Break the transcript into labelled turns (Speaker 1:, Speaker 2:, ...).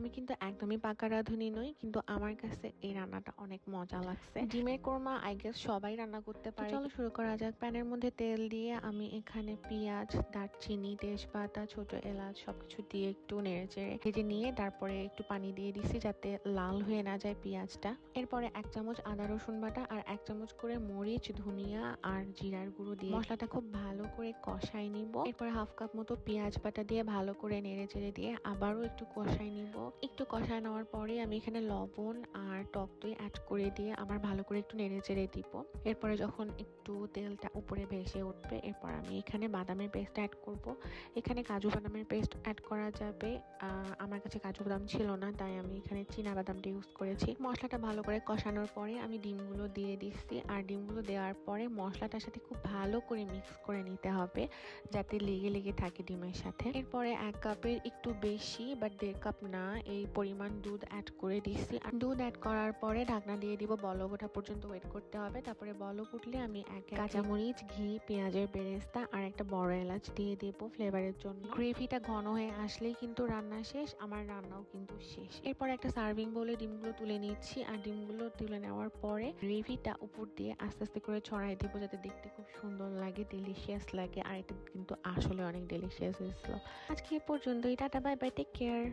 Speaker 1: আমি কিন্তু একদমই পাকা রাঁধুনি নই, কিন্তু আমার কাছে এই রান্নাটা অনেক মজা লাগছে। ডিমের কোরমা আই গেস সবাই রান্না করতে পারে। চলো শুরু করা যাক। প্যানের মধ্যে তেল দিয়ে আমি এখানে পেঁয়াজ, দারচিনি, তেজপাতা, ছোট এলাচ সবকিছু দিয়ে একটু নেড়েচেড়ে ভেজে নিয়ে তারপরে একটু পানি দিয়ে দিছি যাতে লাল হয়ে না যায় পেঁয়াজটা। এরপরে 1 চামচ আদা রসুন বাটা আর 1 চামচ করে মরিচ, ধনিয়া আর জিরার গুঁড়ো দিয়ে মশলাটা খুব ভালো করে কষাই নিব। এরপরে 1/2 কাপ মতো পেঁয়াজ বাটা দিয়ে ভালো করে নেড়েচেড়ে দিয়ে আবারও একটু কষাই নিব। একটু কষায় নেওয়ার পরে আমি এখানে লবণ আর টক দই অ্যাড করে দিয়ে আবার ভালো করে একটু নেড়েচেড়ে দিব। এরপরে যখন একটু তেলটা উপরে ভেসে উঠবে, এরপর আমি এখানে বাদামের পেস্ট অ্যাড করব। এখানে কাজু বাদামের পেস্ট অ্যাড করা যাবে। আমার কাছে কাজু বাদাম ছিল না, তাই আমি এখানে চীনা বাদামটা ইউজ করেছি। মশলাটা ভালো করে কষানোর পরে আমি ডিমগুলো দিয়ে দিচ্ছি, আর ডিমগুলো দেওয়ার পরে মশলাটার সাথে খুব ভালো করে মিক্স করে নিতে হবে যাতে লেগে লেগে থাকে ডিমের সাথে। এরপরে 1 কাপের একটু বেশি বাট 1.5 কাপ না এই পরিমাণ দুধ অ্যাড করে দিচ্ছি। আর দুধ অ্যাড করার পরে ঢাকনা দিয়ে দিব, বলক ওঠা পর্যন্ত ওয়েট করতে হবে। তারপরে বলক উঠলে আমি 1 কাঁচামরিচ, ঘি, পেঁয়াজের বেরেস্তা আর একটা বড় এলাচ দিয়ে দেবো ফ্লেভারের জন্য। গ্রেভিটা ঘন হয়ে আসলেই কিন্তু রান্না শেষ, আমার রান্নাও কিন্তু শেষ। এরপর একটা সার্ভিং বলে ডিমগুলো তুলে নিচ্ছি, আর ডিমগুলো তুলে নেওয়ার পরে গ্রেভিটা উপর দিয়ে আস্তে আস্তে করে ছড়াই দিব যাতে দেখতে খুব সুন্দর লাগে, ডেলিশিয়াস লাগে। আর এটা কিন্তু আসলে অনেক ডেলিশিয়াস হয়েছিল। আজকে এ পর্যন্তই, ta ta bye bye, take care.